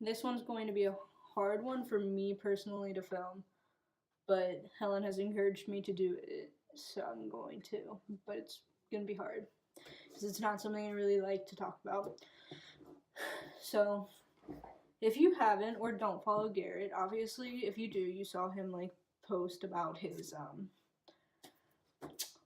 This one's going to be a hard one for me personally to film, but Helen has encouraged me to do it, so I'm going to. But it's gonna be hard because it's not something I really like to talk about. So, if you haven't or don't follow Garret, obviously, if you do, you saw him like post about his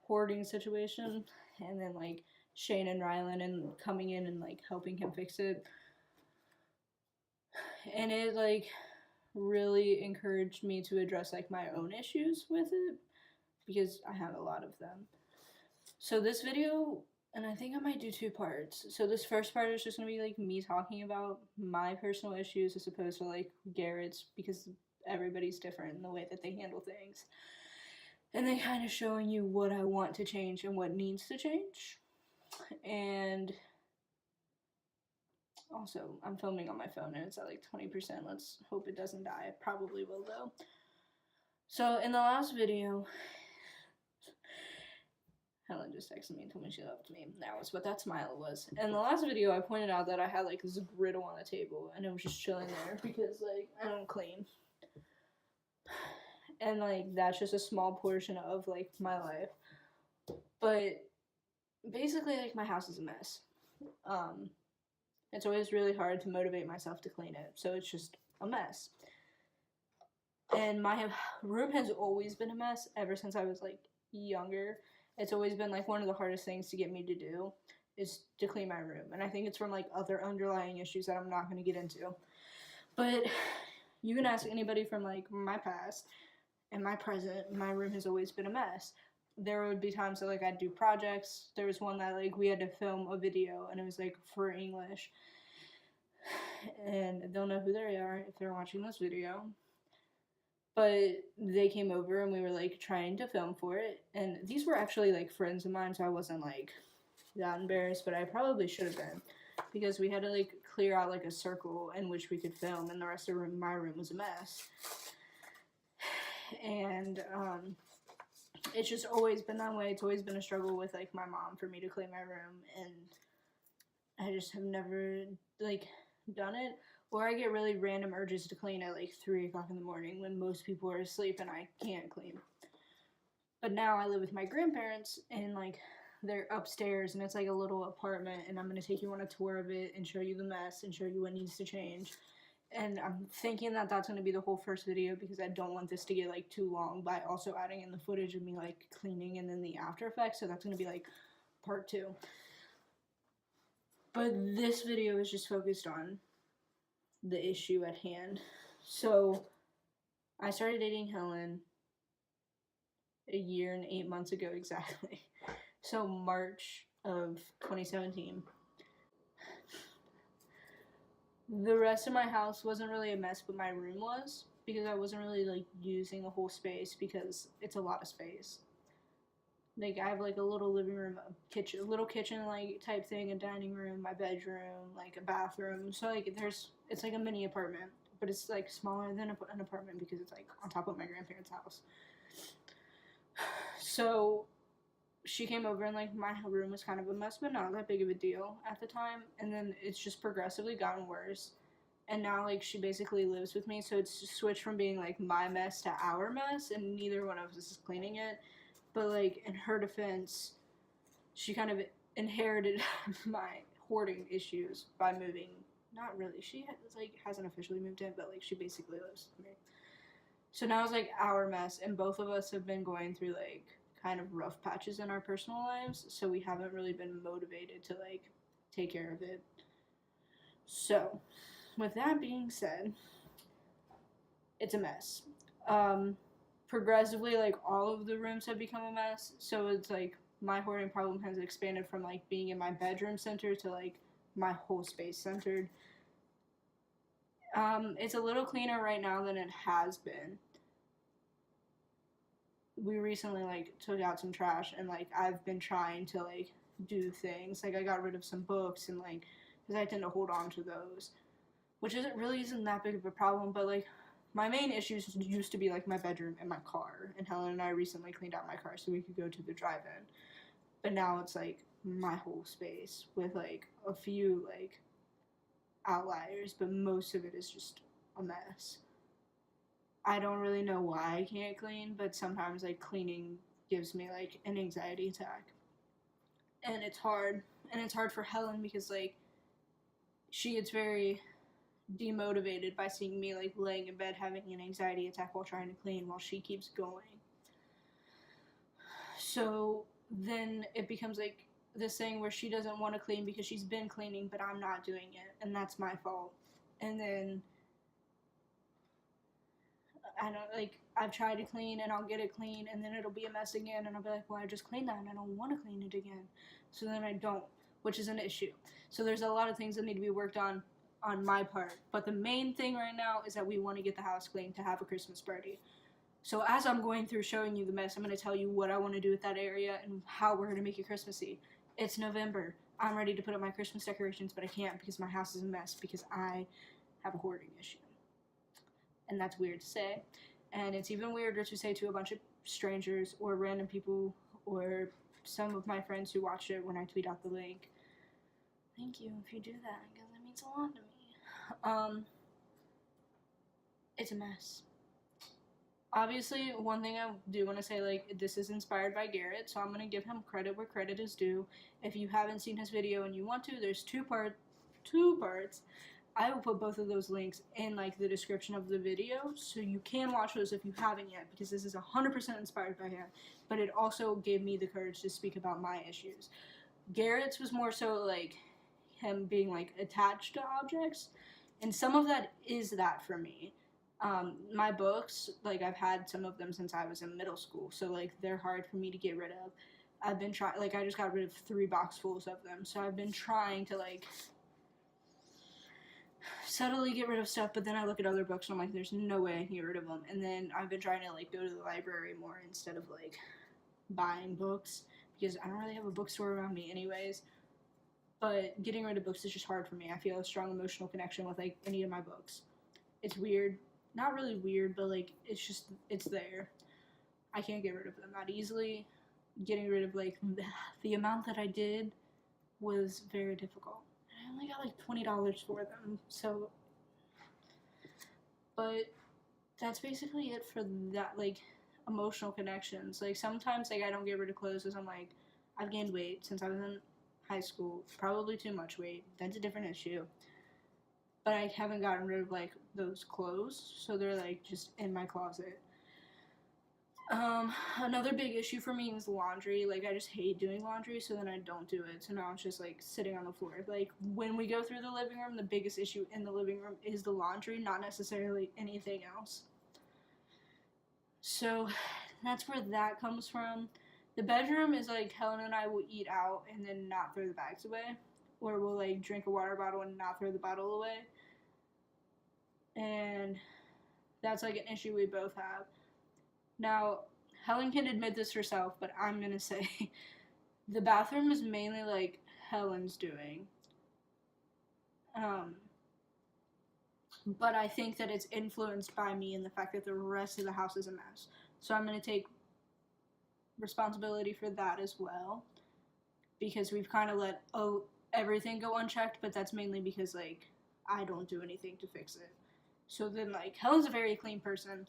hoarding situation, and then like Shane and Rylan and coming in and like helping him fix it. And it like really encouraged me to address like my own issues with it because I have a lot of them. So this video, and I think I might do two parts. So this first part is just gonna be like me talking about my personal issues as opposed to like Garrett's, because everybody's different in the way that they handle things. And then kind of showing you what I want to change and what needs to change. And also, I'm filming on my phone and it's at like 20%. Let's hope it doesn't die. It probably will though. So in the last video, Helen just texted me and told me she loved me. That was what that smile was. In the last video, I pointed out that I had like this griddle on the table and it was just chilling there because like I don't clean. And like that's just a small portion of like my life. But basically like my house is a mess. It's always really hard to motivate myself to clean it, so it's just a mess. And my room has always been a mess ever since I was like younger. It's always been like one of the hardest things to get me to do is to clean my room. And I think it's from like other underlying issues that I'm not going to get into. But you can ask anybody from like my past and my present, my room has always been a mess. There would be times that like I'd do projects. There was one that like we had to film a video and it was like for English. And they'll know who they are if they're watching this video. But they came over and we were like trying to film for it. And these were actually like friends of mine, so I wasn't like that embarrassed, but I probably should have been. Because we had to like clear out like a circle in which we could film, and the rest of my room was a mess. And it's just always been that way. It's always been a struggle with like my mom for me to clean my room, and I just have never like done it. Or I get really random urges to clean at like 3 o'clock in the morning when most people are asleep and I can't clean. But now I live with my grandparents and like they're upstairs and it's like a little apartment, and I'm going to take you on a tour of it and show you the mess and show you what needs to change. And I'm thinking that that's going to be the whole first video because I don't want this to get like too long by also adding in the footage of me like cleaning and then the after effects. So that's going to be like part 2. But this video is just focused on the issue at hand. So I started dating Helen a year and 8 months ago exactly. So March of 2017. The rest of my house wasn't really a mess, but my room was, because I wasn't really like using the whole space because it's a lot of space. Like I have like a little living room, a little kitchen like type thing, a dining room, my bedroom, like a bathroom. So like it's like a mini apartment, but it's like smaller than an apartment because it's like on top of my grandparents' house. So she came over and like my room was kind of a mess, but not that big of a deal at the time. And then it's just progressively gotten worse. And now like she basically lives with me, so it's just switched from being like my mess to our mess, and neither one of us is cleaning it. But like in her defense, she kind of inherited my hoarding issues by moving. Not really. She hasn't officially moved in, but like she basically lives with me. So now it's like our mess, and both of us have been going through like kind of rough patches in our personal lives, so we haven't really been motivated to like take care of it. So, with that being said, it's a mess. Progressively, like all of the rooms have become a mess, so it's like my hoarding problem has expanded from like being in my bedroom center to like my whole space centered. It's a little cleaner right now than it has been. We recently like took out some trash, and like I've been trying to like do things. Like I got rid of some books, and like because I tend to hold on to those, which isn't that big of a problem. But like my main issues used to be like my bedroom and my car, and Helen and I recently cleaned out my car so we could go to the drive-in. But now it's like my whole space with like a few like outliers, but most of it is just a mess. I don't really know why I can't clean, but sometimes like cleaning gives me like an anxiety attack. And it's hard. And it's hard for Helen because like she gets very demotivated by seeing me like laying in bed having an anxiety attack while trying to clean while she keeps going. So then it becomes like this thing where she doesn't want to clean because she's been cleaning, but I'm not doing it, and that's my fault. And then I don't like I've tried to clean and I'll get it clean and then it'll be a mess again and I'll be like, well, I just cleaned that and I don't want to clean it again. So then I don't, which is an issue. So there's a lot of things that need to be worked on my part. But the main thing right now is that we want to get the house clean to have a Christmas party. So as I'm going through showing you the mess, I'm going to tell you what I want to do with that area and how we're going to make it Christmassy. It's November. I'm ready to put up my Christmas decorations, but I can't because my house is a mess because I have a hoarding issue. And that's weird to say. And it's even weirder to say to a bunch of strangers or random people or some of my friends who watch it when I tweet out the link. Thank you if you do that, because it means a lot to me. It's a mess. Obviously, one thing I do want to say, like, this is inspired by Garret, so I'm going to give him credit where credit is due. If you haven't seen his video and you want to, there's two parts. I will put both of those links in, like, the description of the video, so you can watch those if you haven't yet, because this is 100% inspired by him, but it also gave me the courage to speak about my issues. Garrett's was more so, like, him being, like, attached to objects, and some of that is that for me. My books, like, I've had some of them since I was in middle school, so, like, they're hard for me to get rid of. I've been trying, like, I just got rid of 3 boxfuls of them, so I've been trying to, like, subtly get rid of stuff, but then I look at other books and I'm like, there's no way I can get rid of them, and then I've been trying to, like, go to the library more instead of, like, buying books, because I don't really have a bookstore around me anyways, but getting rid of books is just hard for me. I feel a strong emotional connection with, like, any of my books. It's weird. Not really weird, but, like, it's there. I can't get rid of them that easily. Getting rid of, like, the amount that I did was very difficult. I only got, like, $20 for them, so. But that's basically it for that, like, emotional connections. Like, sometimes, like, I don't get rid of clothes because I'm like, I've gained weight since I was in high school. Probably too much weight. That's a different issue. But I haven't gotten rid of, like, those clothes, so they're, like, just in my closet. Another big issue for me is laundry. Like, I just hate doing laundry, so then I don't do it. So now it's just, like, sitting on the floor. Like, when we go through the living room, the biggest issue in the living room is the laundry, not necessarily anything else. So that's where that comes from. The bedroom is, like, Helen and I will eat out and then not throw the bags away. Or we'll, like, drink a water bottle and not throw the bottle away. And that's, like, an issue we both have. Now, Helen can admit this herself, but I'm gonna say the bathroom is mainly, like, Helen's doing. But I think that it's influenced by me and the fact that the rest of the house is a mess. So I'm gonna take responsibility for that as well, because we've kind of let everything go unchecked, but that's mainly because, like, I don't do anything to fix it. So then, like, Helen's a very clean person,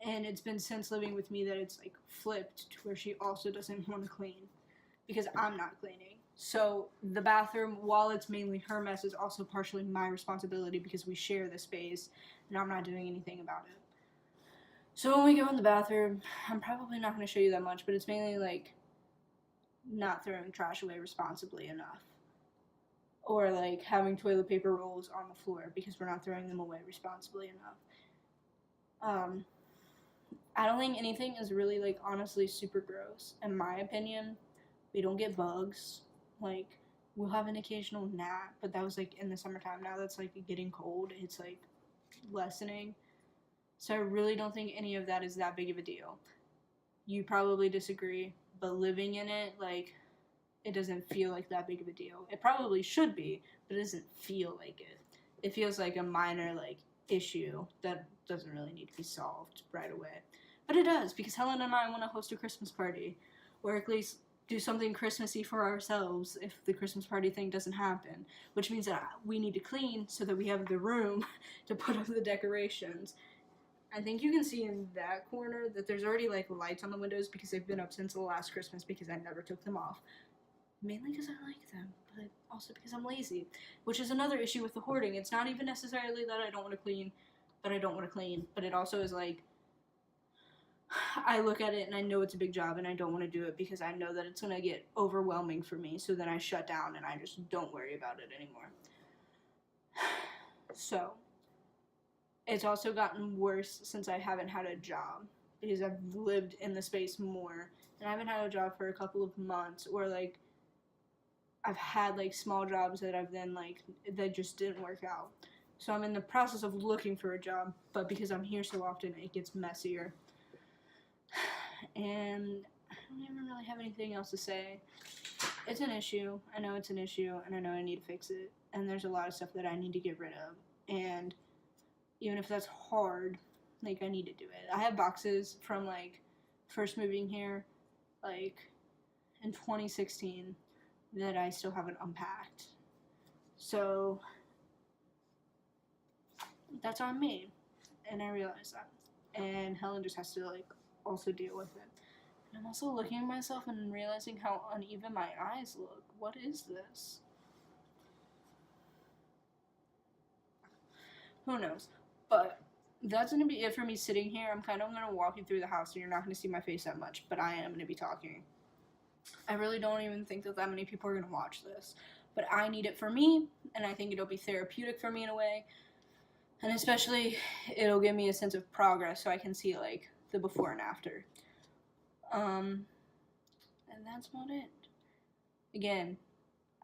and it's been since living with me that it's, like, flipped to where she also doesn't want to clean because I'm not cleaning. So the bathroom, while it's mainly her mess, is also partially my responsibility because we share the space and I'm not doing anything about it. So when we go in the bathroom, I'm probably not going to show you that much, but it's mainly, like, not throwing trash away responsibly enough. Or, like, having toilet paper rolls on the floor because we're not throwing them away responsibly enough. I don't think anything is really, like, honestly super gross. In my opinion, we don't get bugs. Like, we'll have an occasional gnat, but that was, like, in the summertime. Now that's, like, getting cold. It's, like, lessening. So I really don't think any of that is that big of a deal. You probably disagree, but living in it, like, it doesn't feel like that big of a deal. It probably should be, but it doesn't feel like it. It feels like a minor, like, issue that doesn't really need to be solved right away. But it does, because Helen and I want to host a Christmas party, or at least do something Christmassy for ourselves if the Christmas party thing doesn't happen, which means that we need to clean so that we have the room to put up the decorations. I think you can see in that corner that there's already like lights on the windows because they've been up since the last Christmas because I never took them off. Mainly because I like them, but also because I'm lazy, which is another issue with the hoarding. It's not even necessarily that I don't want to clean, but it also is like, I look at it and I know it's a big job and I don't want to do it because I know that it's going to get overwhelming for me, so then I shut down and I just don't worry about it anymore. So, it's also gotten worse since I haven't had a job, because I've lived in the space more, and I haven't had a job for a couple of months, or like, I've had like small jobs that I've then like, that just didn't work out. So I'm in the process of looking for a job, but because I'm here so often, it gets messier. And I don't even really have anything else to say. It's an issue. I know it's an issue, and I know I need to fix it. And there's a lot of stuff that I need to get rid of. And even if that's hard, like, I need to do it. I have boxes from, like, first moving here, like, in 2016 that I still haven't unpacked. So, that's on me. And I realize that. And Helen just has to, like, also deal with it. And I'm also looking at myself and realizing how uneven my eyes look. What is this? Who knows? But that's going to be it for me sitting here. I'm kind of going to walk you through the house, and you're not going to see my face that much, but I am going to be talking. I really don't even think that many people are going to watch this. But I need it for me, and I think it'll be therapeutic for me in a way. And especially, it'll give me a sense of progress so I can see, like, the before and after. And that's about it. Again,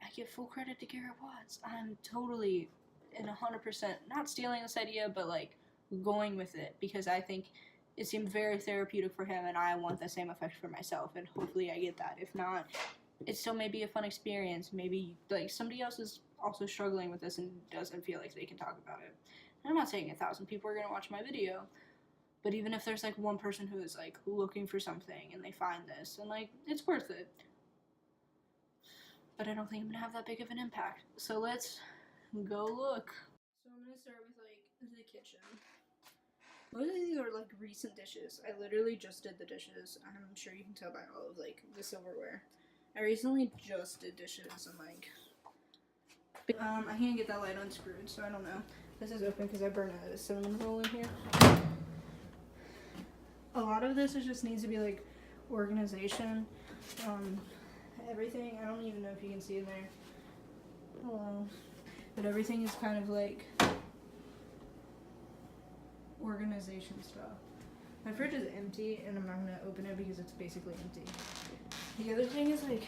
I give full credit to Garret Watts. I'm totally and 100% not stealing this idea, but like going with it, because I think it seemed very therapeutic for him, and I want the same effect for myself, and hopefully I get that. If not, it still may be a fun experience. Maybe like somebody else is also struggling with this and doesn't feel like they can talk about it. And I'm not saying 1,000 people are going to watch my video, but even if there's like one person who is like looking for something and they find this, and like it's worth it. But I don't think I'm going to have that big of an impact. So let's go look. So I'm going to start with like the kitchen. Most of these are like recent dishes. I literally just did the dishes. I'm sure you can tell by all of like the silverware. I recently just did dishes and like I can't get that light unscrewed, so I don't know. This is open because I burned a cinnamon roll in here. A lot of this just needs to be like organization. Everything, I don't even know if you can see in there. Hello. But everything is kind of like organization stuff. My fridge is empty, and I'm not going to open it because it's basically empty. The other thing is like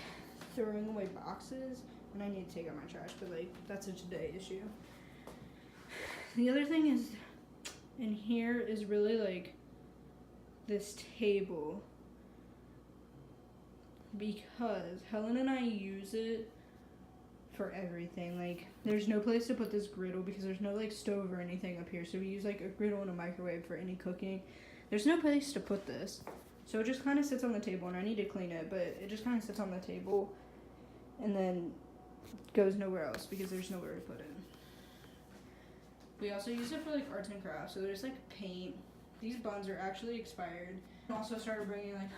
throwing away boxes, and I need to take out my trash, but like that's a today issue. The other thing is, in here is really like this table, because Helen and I use it for everything. Like, there's no place to put this griddle because there's no like stove or anything up here, so we use like a griddle and a microwave for any cooking. There's no place to put this, so it just kind of sits on the table, and I need to clean it, but it just kind of sits on the table and then goes nowhere else because there's nowhere to put it. We also use it for like arts and crafts, so there's like paint. These buns are actually expired. I also started bringing like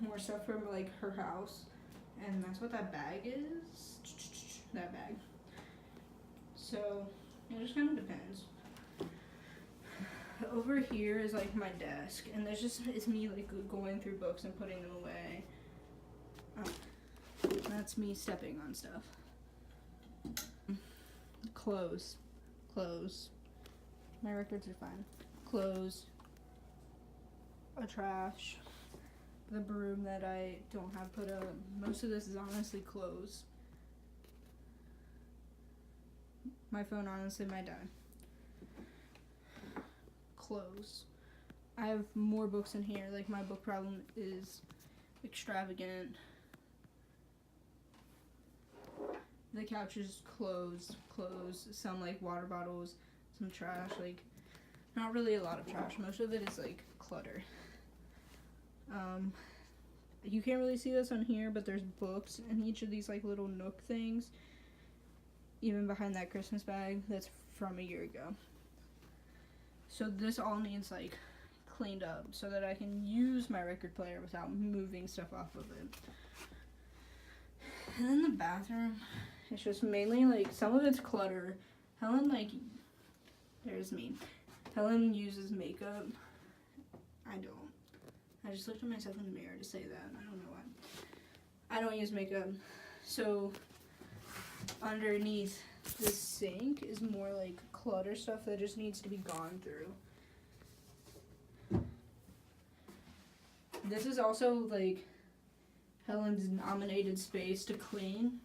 more stuff from like her house, and that's what that bag is. That bag. So it just kind of depends. Over here is like my desk, and there's just, it's me like going through books and putting them away. That's me stepping on stuff. Clothes. My records are fine. Clothes. A trash. The broom that I don't have put up. Most of this is honestly clothes. My phone honestly might die. Clothes. I have more books in here. Like, my book problem is extravagant. The couch is clothes, some like water bottles, some trash, like not really a lot of trash. Most of it is like clutter. you can't really see this on here, but there's books in each of these like little nook things. Even behind that Christmas bag that's from a year ago. So this all needs like cleaned up so that I can use my record player without moving stuff off of it. And then the bathroom, it's just mainly like some of it's clutter. Helen, like, there's me. Helen uses makeup. I don't. I just looked at myself in the mirror to say that. I don't know why. I don't use makeup. So underneath the sink is more like clutter stuff that just needs to be gone through. This is also like Helen's nominated space to clean.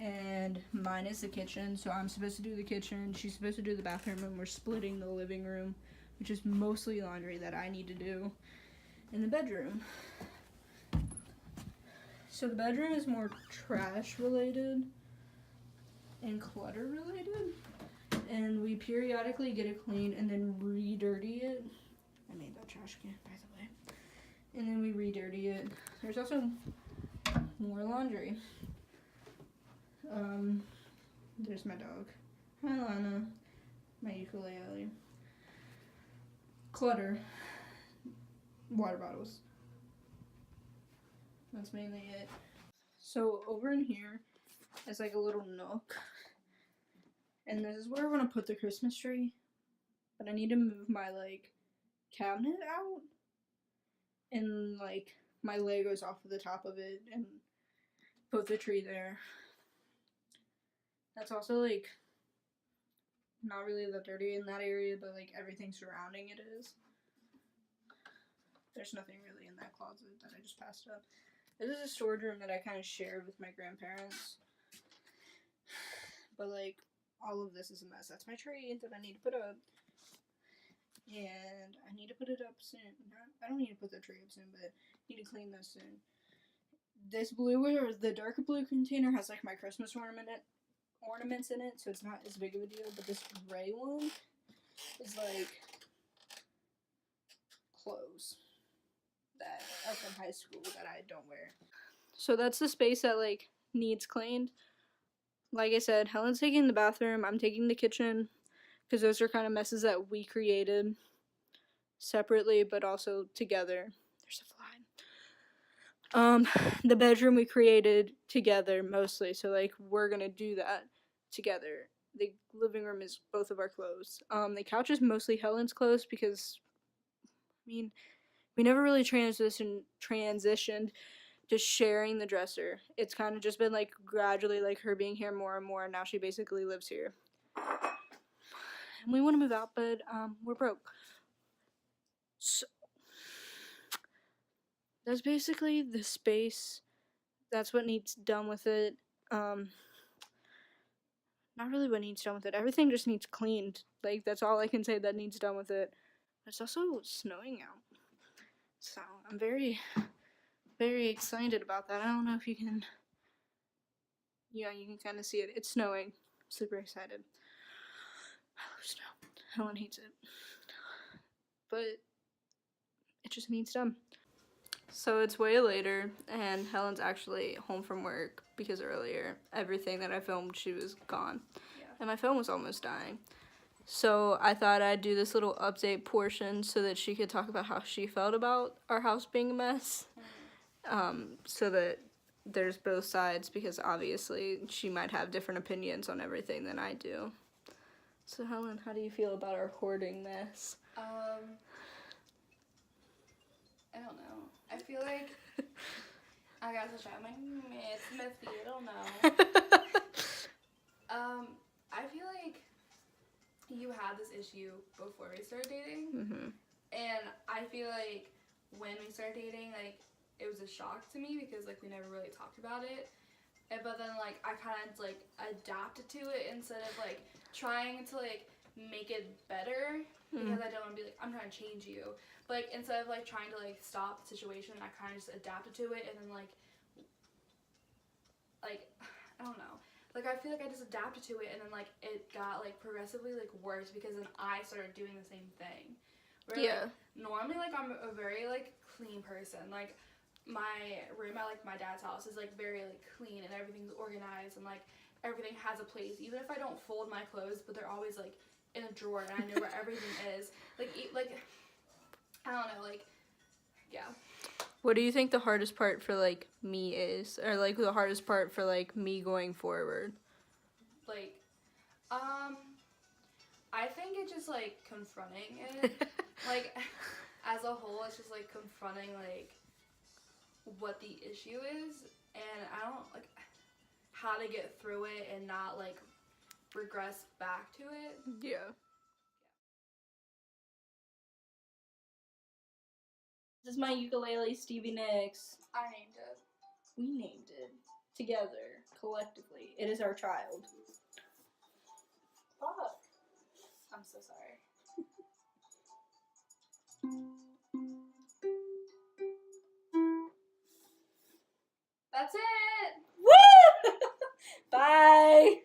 And mine is the kitchen, so I'm supposed to do the kitchen, she's supposed to do the bathroom, and we're splitting the living room, which is mostly laundry that I need to do, in the bedroom. So the bedroom is more trash related and clutter related, and we periodically get it cleaned and then re-dirty it. I made that trash can, by the way. And then we re-dirty it. There's also more laundry. There's my dog. Hi, Lana. My ukulele. Clutter. Water bottles. That's mainly it. So over in here is like a little nook. And this is where I want to put the Christmas tree. But I need to move my like cabinet out. And like my Legos off of the top of it and put the tree there. That's also like not really that dirty in that area, but like everything surrounding it is. There's nothing really in that closet that I just passed up. This is a storage room that I kind of shared with my grandparents. But like all of this is a mess. That's my tree that I need to put up. And I need to put it up soon. I don't need to put the tree up soon, but I need to clean this soon. This blue, or the darker blue container, has like my Christmas ornaments in it, so it's not as big of a deal. But this gray one is like clothes that are from high school that I don't wear. So that's the space that like needs cleaned. Like I said, Helen's taking the bathroom, I'm taking the kitchen, because those are kind of messes that we created separately but also together. There's a fly. The bedroom we created together mostly, so like we're gonna do that together. The living room is both of our clothes. The couch is mostly Helen's clothes because, I mean, we never really transitioned to sharing the dresser. It's kind of just been like gradually like her being here more and more, and now she basically lives here. And we want to move out, but we're broke. So that's basically the space. That's what needs done with it. Not really what needs done with it. Everything just needs cleaned. Like, that's all I can say that needs done with it. It's also snowing out. So, I'm very, very excited about that. I don't know if you can... Yeah, you can kind of see it. It's snowing. I'm super excited. I love snow. Helen hates it. But it just needs done. So it's way later, and Helen's actually home from work because earlier, everything that I filmed, she was gone. Yeah. And my phone was almost dying. So I thought I'd do this little update portion so that she could talk about how she felt about our house being a mess. So that there's both sides, because obviously she might have different opinions on everything than I do. So Helen, how do you feel about our hoarding mess? I don't know. I feel like I got to try. I'm like, it's messy. I don't know. I feel like you had this issue before we started dating, and I feel like when we started dating, like it was a shock to me because like we never really talked about it. But then like I kind of like adapted to it instead of like trying to like make it better, because I don't want to be like, I'm trying to change you. Like, instead of like trying to like stop the situation, I kind of just adapted to it, and then like I don't know. Like, I feel like I just adapted to it, and then like it got like progressively like worse because then I started doing the same thing. Where, Yeah. like, normally, like, I'm a very, like, clean person. Like, my room at, like, my dad's house is, like, very, like, clean and everything's organized and, like, everything has a place. Even if I don't fold my clothes, but they're always, like, in a drawer and I know where everything is. Like, I don't know, like, yeah. What do you think the hardest part for, like, me is? Or, like, the hardest part for, like, me going forward? Like, I think it's just, like, confronting it. Like, as a whole, it's just, like, confronting, like, what the issue is. And I don't, like, how to get through it and not, like, regress back to it. Yeah. This is my ukulele, Stevie Nicks. I named it. We named it. Together. Collectively. It is our child. Fuck. I'm so sorry. That's it! Woo! Bye!